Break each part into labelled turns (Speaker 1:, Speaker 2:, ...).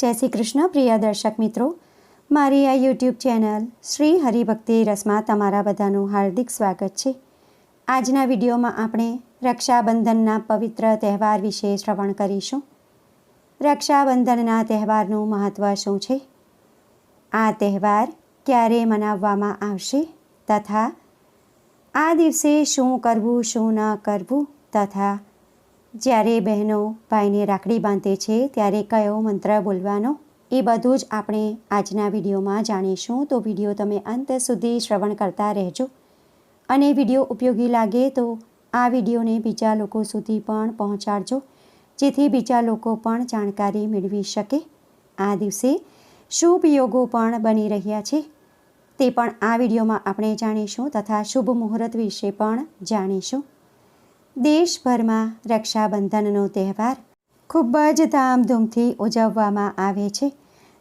Speaker 1: જય શ્રી કૃષ્ણ પ્રિય દર્શક મિત્રો, મારી આ યુટ્યુબ ચેનલ શ્રી હરિભક્તિ રસમાં તમારા બધાનું હાર્દિક સ્વાગત છે। આજના વિડીયોમાં આપણે રક્ષાબંધનના પવિત્ર તહેવાર વિશે શ્રવણ કરીશું। રક્ષાબંધનના તહેવારનું મહત્ત્વ શું છે, આ તહેવાર ક્યારે મનાવવામાં આવશે તથા આ દિવસે શું કરવું શું ન કરવું તથા જ્યારે બહેનો ભાઈને રાખડી બાંધે છે ત્યારે કયો મંત્ર બોલવાનો, એ બધું જ આપણે આજના વિડીયોમાં જાણીશું। તો વિડીયો તમે અંત સુધી શ્રવણ કરતા રહેજો અને વિડીયો ઉપયોગી લાગે તો આ વિડીયોને બીજા લોકો સુધી પણ પહોંચાડજો, જેથી બીજા લોકો પણ જાણકારી મેળવી શકે। આ દિવસે શુભ યોગો પણ બની રહ્યા છે તે પણ આ વિડીયોમાં આપણે જાણીશું તથા શુભ મુહૂર્ત વિશે પણ જાણીશું। દેશભરમાં રક્ષાબંધનનો તહેવાર ખૂબ જ ધામધૂમથી ઉજવવામાં આવે છે।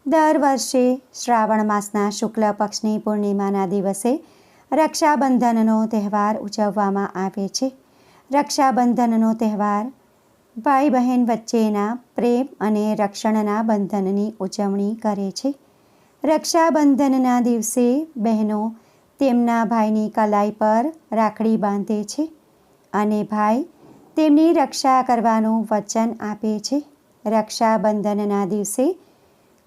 Speaker 1: દર વર્ષે શ્રાવણ માસના શુક્લ પક્ષની પૂર્ણિમાના દિવસે રક્ષાબંધનનો તહેવાર ઉજવવામાં આવે છે। રક્ષાબંધનનો તહેવાર ભાઈ બહેન વચ્ચેના પ્રેમ અને રક્ષણના બંધનની ઉજવણી કરે છે। રક્ષાબંધનના દિવસે બહેનો તેમના ભાઈની કલાઈ પર રાખડી બાંધે છે અને ભાઈ તેમની રક્ષા કરવાનું વચન આપે છે। રક્ષાબંધનના દિવસે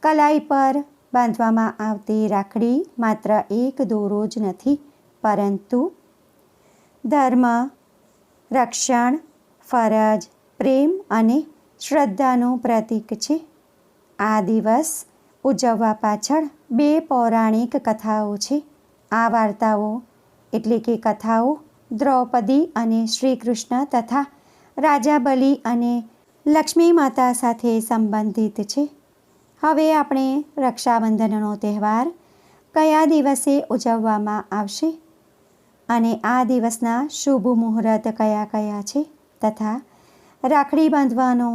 Speaker 1: કલાઈ પર બાંધવામાં આવતી રાખડી માત્ર એક દોરો જ નથી, પરંતુ ધર્મ, રક્ષણ, ફરજ, પ્રેમ અને શ્રદ્ધાનું પ્રતીક છે। આ દિવસ ઉજવવા પાછળ બે પૌરાણિક કથાઓ છે। આ વાર્તાઓ એટલે કે કથાઓ દ્રૌપદી અને શ્રી કૃષ્ણ તથા રાજા બલિ અને લક્ષ્મી માતા સાથે સંબંધિત છે। હવે આપણે રક્ષાબંધનનો તહેવાર કયા દિવસે ઉજવવામાં આવશે અને આ દિવસના શુભ મુહૂર્ત કયા કયા છે તથા રાખડી બાંધવાનો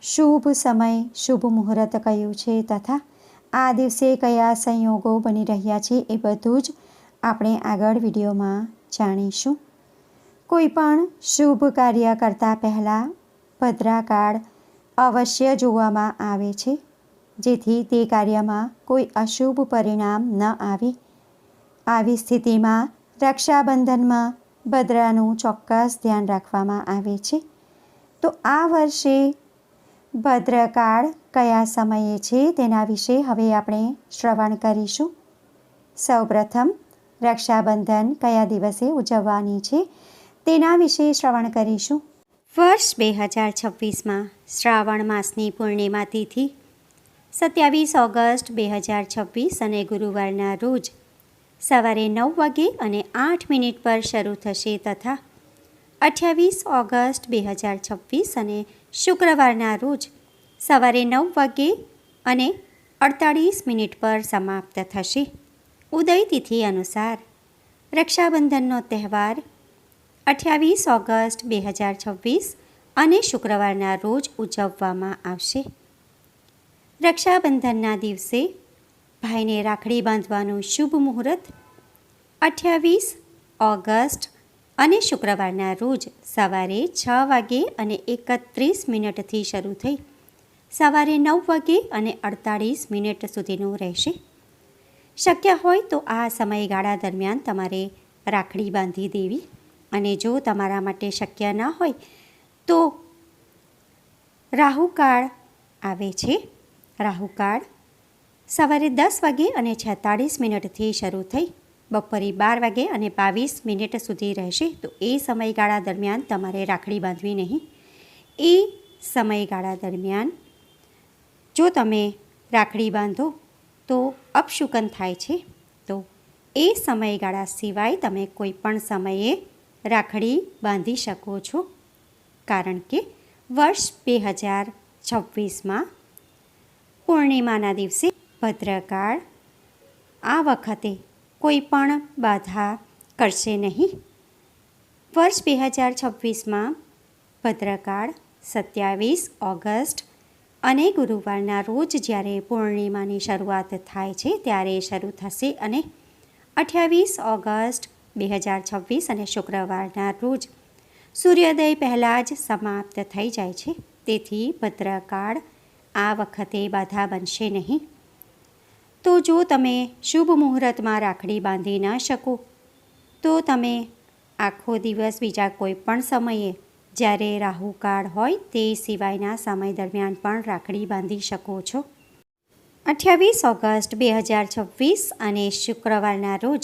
Speaker 1: શુભ સમય શુભ મુહૂર્ત કયું છે તથા આ દિવસે કયા સંયોગો બની રહ્યા છે, એ બધું જ આપણે આગળ વિડીયોમાં જાણીશું। કોઈ પણ શુભ કાર્ય કરતાં પહેલાં ભદ્રાકાળ અવશ્ય જોવામાં આવે છે, જેથી તે કાર્યમાં કોઈ અશુભ પરિણામ ન આવે। આવી સ્થિતિમાં રક્ષાબંધનમાં ભદ્રાનું ચોક્કસ ધ્યાન રાખવામાં આવે છે। તો આ વર્ષે ભદ્રકાળ કયા સમયે છે તેના વિશે હવે આપણે શ્રવણ કરીશું। સૌપ્રથમ રક્ષાબંધન કયા દિવસે ઉજવવાની છે તેના વિશે શ્રવણ કરીશું। વર્ષ 2026માં શ્રાવણ માસની પૂર્ણિમા તિથિ 27 ઓગસ્ટ 2026 અને ગુરુવારના રોજ સવારે 9 વાગે અને 8 મિનિટ પર શરૂ થશે તથા 28 ઓગસ્ટ 2026 અને શુક્રવારના રોજ સવારે 9 વાગે અને 48 મિનિટ પર સમાપ્ત થશે। ઉદય તિથિ અનુસાર રક્ષાબંધનનો તહેવાર 28 ઓગસ્ટ 2026 અને શુક્રવારના રોજ ઉજવવામાં આવશે। રક્ષાબંધનના દિવસે ભાઈને રાખડી બાંધવાનું શુભ મુહૂર્ત 28 ઓગસ્ટ અને શુક્રવારના રોજ સવારે 6 વાગે અને 31 મિનિટથી શરૂ થઈ સવારે 9 વાગે અને 48 મિનિટ સુધીનું રહેશે। શક્ય હોય તો આ સમયગાળા દરમિયાન તમારે રાખડી બાંધી દેવી, અને જો તમારા માટે શક્ય ન હોય તો રાહુકાળ આવે છે। રાહુકાળ સવારે 10 વાગે અને 46 મિનિટથી શરૂ થઈ બપોરે 12 વાગે અને 22 મિનિટ સુધી રહેશે। તો એ સમયગાળા દરમિયાન તમારે રાખડી બાંધવી નહીં। એ સમયગાળા દરમિયાન જો તમે રાખડી બાંધો તો અપશુકન થાય છે, તો એ સમયગાળા સિવાય તમે કોઈ પણ સમયે રાખડી બાંધી શકો છો, કારણ કે વર્ષ 2026માં પૂર્ણિમાના દિવસે ભદ્રકાળ આ વખતે કોઈ પણ બાધા કરશે નહીં। વર્ષ 2026માં ભદ્રકાળ 27 ઓગસ્ટ અને ગુરુવારના રોજ જ્યારે પૂર્ણિમાની શરૂઆત થાય છે ત્યારે શરૂ થશે અને 28 ઓગસ્ટ 2026 અને શુક્રવારના રોજ સૂર્યોદય પહેલાં જ સમાપ્ત થઈ જાય છે। તેથી ભદ્રકાળ આ વખતે બાધા બનશે નહીં. તો જો તમે શુભ મુહૂર્તમાં રાખડી બાંધી ન શકો તો તમે આખો દિવસ બીજા કોઈ પણ સમયે જ્યારે રાહુકાળ હોય તે સિવાયના સમય દરમિયાન પણ રાખડી બાંધી શકો છો. 28 ઓગસ્ટ 2026 અને શુક્રવારના રોજ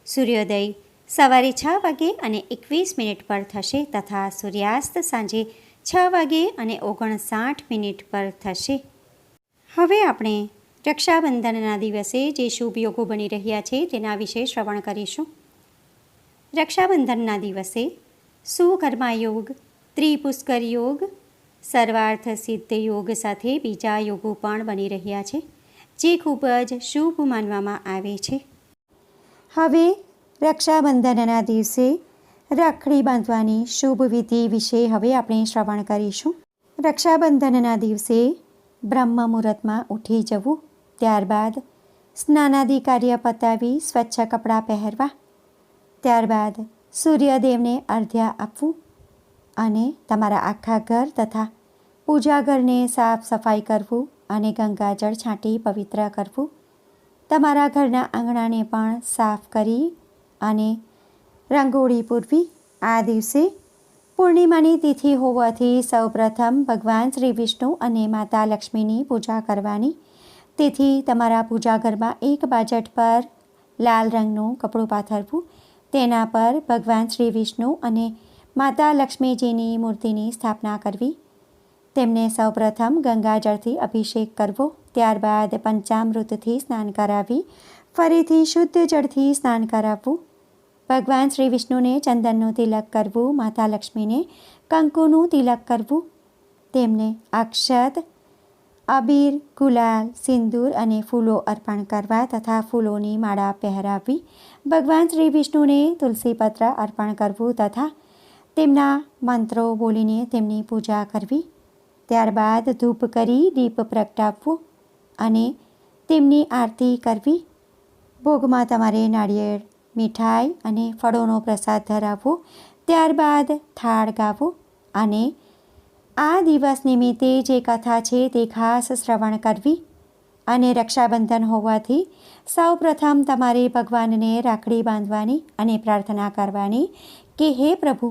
Speaker 1: સૂર્યોદય સવારે 6:21 પર થશે તથા સૂર્યાસ્ત સાંજે 6:59 પર થશે. હવે આપણે રક્ષાબંધનના દિવસે જે શુભ યોગો બની રહ્યા છે તેના વિશે શ્રવણ કરીશું. રક્ષાબંધનના દિવસે સુકર્મા યોગ, ત્રિપુષ્કર યોગ, સર્વાર્થ સિદ્ધ યોગ સાથે બીજા યોગો પણ બની રહ્યા છે જે ખૂબ જ શુભ માનવામાં આવે છે. હવે રક્ષાબંધનના દિવસે રાખડી બાંધવાની શુભ વિધિ વિશે હવે આપણે શ્રવણ કરીશું. રક્ષાબંધનના દિવસે બ્રહ્મ મુહૂર્તમાં ઉઠી જવું, ત્યારબાદ સ્નાનાદિ કાર્ય પતાવી સ્વચ્છ કપડાં પહેરવા, ત્યારબાદ સૂર્યદેવને અર્ઘ્ય આપવું અને તમારા આખા ઘર તથા પૂજા ઘરને સાફ સફાઈ કરવું અને ગંગાજળ છાંટી પવિત્ર કરવું. તમારા ઘરના આંગણાને પણ સાફ કરી અને રંગોળી પૂરવી. આ દિવસે પૂર્ણિમાની તિથિ હોવાથી સૌપ્રથમ ભગવાન શ્રી વિષ્ણુ અને માતા લક્ષ્મીની પૂજા કરવાની. તેથી તમારા પૂજા ઘરમાં એક બાજટ પર લાલ રંગનું કપડું પાથરવું, તેના પર ભગવાન શ્રી વિષ્ણુ અને માતા લક્ષ્મીજીની મૂર્તિની સ્થાપના કરવી. તેમને સૌપ્રથમ ગંગાજળથી અભિષેક કરવો, ત્યારબાદ પંચામૃતથી સ્નાન કરાવી ફરીથી શુદ્ધ જળથી સ્નાન કરાવવું. ભગવાન શ્રી વિષ્ણુને ચંદનનું તિલક કરવું, માતા લક્ષ્મીને કંકુનું તિલક કરવું, તેમને અક્ષત, અબીર, ગુલાલ, સિંદૂર અને ફૂલો અર્પણ કરવા તથા ફૂલોની માળા પહેરાવવી. ભગવાન શ્રી વિષ્ણુને તુલસીપત્ર અર્પણ કરવું તથા તેમના મંત્રો બોલીને તેમની પૂજા કરવી. ત્યારબાદ ધૂપ કરી દીપ પ્રગટાવવું અને તેમની આરતી કરવી. ભોગમાં તમારે નાળિયેર, મીઠાઈ અને ફળોનો પ્રસાદ ધરાવવો. ત્યારબાદ થાળ ગાવો અને આ દિવસ નિમિત્તે જે કથા છે તે ખાસ શ્રવણ કરવી. અને રક્ષાબંધન હોવાથી સૌપ્રથમ તમારે ભગવાનને રાખડી બાંધવાની અને પ્રાર્થના કરવાની કે હે પ્રભુ,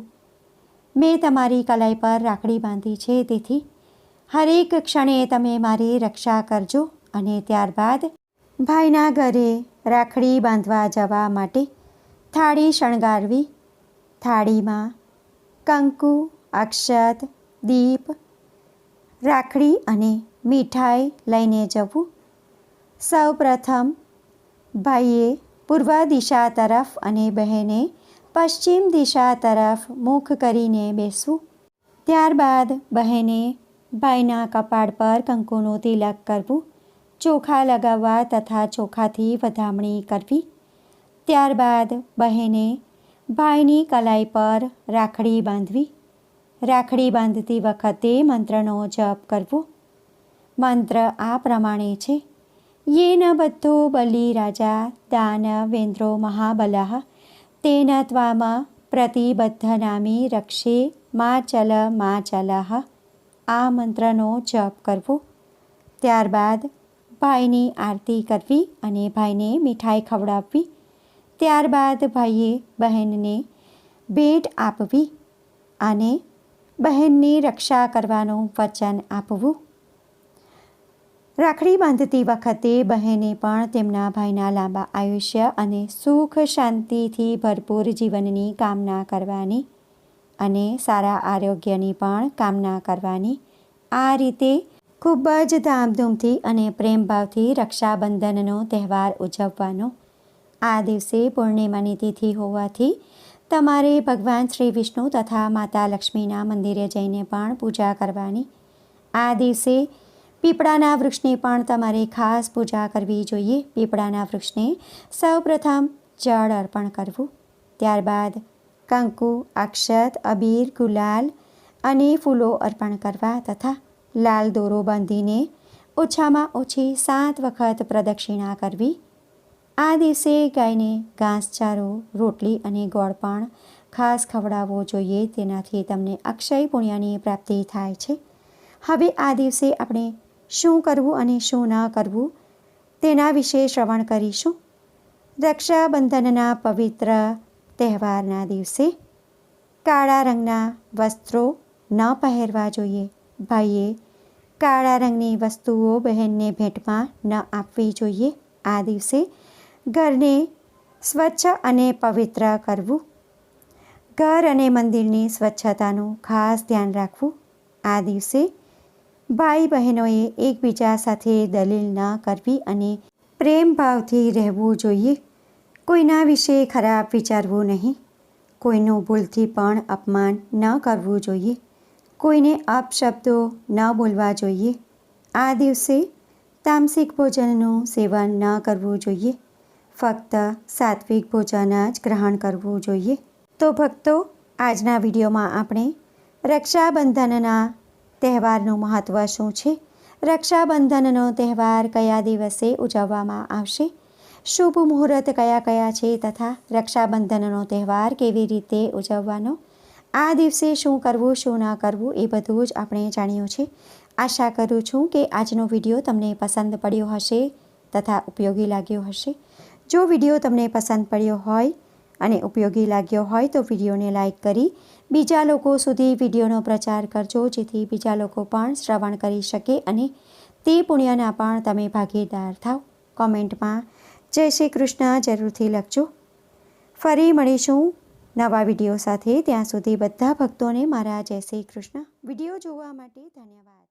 Speaker 1: મેં તમારી કલાઈ પર રાખડી બાંધી છે, તેથી હરેક ક્ષણે તમે મારી રક્ષા કરજો. અને ત્યારબાદ ભાઈના ઘરે રાખડી બાંધવા જવા માટે થાળી શણગારવી. થાળીમાં કંકુ, અક્ષત, દીપ, રાખડી અને મીઠાઈ લઈને જવું. સૌપ્રથમ ભાઈએ પૂર્વ દિશા તરફ અને બહેને પશ્ચિમ દિશા તરફ મુખ કરીને બેસવું. ત્યારબાદ બહેને ભાઈના કપાળ પર કંકુનું તિલક કરવું, ચોખા લગાવવા તથા ચોખાથી વધામણી કરવી. ત્યારબાદ બહેને ભાઈની કલાઈ પર રાખડી બાંધવી. રાખડી બાંધતી વખતે મંત્રનો જપ કરવો. મંત્ર આ પ્રમાણે છે: યેન બદ્ધો બલિ રાજા દાનવેન્દ્રો મહાબલઃ તેન ત્વામ પ્રતિબદ્ધનામી રક્ષે માચલ માચલઃ. આ મંત્રનો જપ કરવો. ત્યારબાદ ભાઈની આરતી કરવી અને ભાઈને મીઠાઈ ખવડાવવી. ત્યારબાદ ભાઈએ બહેનને ભેટ આપવી અને બહેનની રક્ષા કરવાનું વચન આપવું. રાખડી બાંધતી વખતે બહેને પણ તેમના ભાઈના લાંબા આયુષ્ય અને સુખ શાંતિથી ભરપૂર જીવનની કામના કરવાની અને સારા આરોગ્યની પણ કામના કરવાની. આ રીતે ખૂબ જ ધામધૂમથી અને પ્રેમભાવથી રક્ષાબંધનનો તહેવાર ઉજવવાનો. આ દિવસે પૂર્ણિમાની તિથિ હોવાથી તમારે ભગવાન શ્રી વિષ્ણુ તથા માતા લક્ષ્મીના મંદિરે જઈને પણ પૂજા કરવાની. આ દિવસે પીપળાના વૃક્ષની પણ તમારે ખાસ પૂજા કરવી જોઈએ. પીપળાના વૃક્ષને સૌપ્રથમ જળ અર્પણ કરવું. ત્યારબાદ કંકુ, અક્ષત, અબીર, ગુલાલ અને ફૂલો અર્પણ કરવા તથા લાલ દોરો બાંધીને ઓછામાં ઓછી 7 વખત પ્રદક્ષિણા કરવી. આ દિવસે ગાયને ઘાસચારો, રોટલી અને ગોળ પણ ખાસ ખવડાવવો જોઈએ. તેનાથી તમને અક્ષય પુણ્યની પ્રાપ્તિ થાય છે. હવે આ દિવસે આપણે શું કરવું અને શું ન કરવું તેના વિશે શ્રવણ કરીશું. રક્ષાબંધનના પવિત્ર તહેવારના દિવસે કાળા રંગના વસ્ત્રો ન પહેરવા જોઈએ. ભાઈએ કાળા રંગની વસ્તુઓ બહેનને ભેટમાં ન આપવી જોઈએ. આ દિવસે ઘરને સ્વચ્છ અને પવિત્ર કરવું. ઘર અને મંદિરની સ્વચ્છતાનું ખાસ ધ્યાન રાખવું. આ દિવસે ભાઈ બહેનોએ એકબીજા સાથે દલીલ ન કરવી અને પ્રેમ ભાવથી રહેવું જોઈએ. કોઈના વિશે ખરાબ વિચારવું નહીં. કોઈનું ભૂલથી પણ અપમાન ન કરવું જોઈએ. કોઈને અપશબ્દો ન બોલવા જોઈએ. આ દિવસે તામસિક ભોજનનું સેવન ન કરવું જોઈએ. ફક્ત સાત્વિક ભોજન જ ગ્રહણ કરવું જોઈએ. તો ભક્તો, આજના વિડીયોમાં આપણે રક્ષાબંધનના તહેવારનું મહત્ત્વ શું છે, રક્ષાબંધનનો તહેવાર કયા દિવસે ઉજવવામાં આવશે, શુભ મુહૂર્ત કયા કયા છે તથા રક્ષાબંધનનો તહેવાર કેવી રીતે ઉજવવાનો, આ દિવસે શું કરવું શું ન કરવું એ બધું જ આપણે જાણ્યું છે. આશા કરું છું કે આજનો વિડીયો તમને પસંદ પડ્યો હશે તથા ઉપયોગી લાગ્યો હશે. જો વિડીયો તમને પસંદ પડ્યો હોય અને ઉપયોગી લાગ્યો હોય તો વિડીયોને લાઈક કરી બીજા લોકો સુધી વિડીયોનો પ્રચાર કરજો, જેથી બીજા લોકો પણ શ્રવણ કરી શકે અને તે પુણ્યના પણ તમે ભાગીદાર થાવ. કોમેન્ટમાં જય શ્રી કૃષ્ણ જરૂરથી લખજો. ફરી મળીશું નવા વિડીયો સાથે. ત્યાં સુધી બધા ભક્તોને મારા જય શ્રી કૃષ્ણ. વિડીયો જોવા માટે ધન્યવાદ.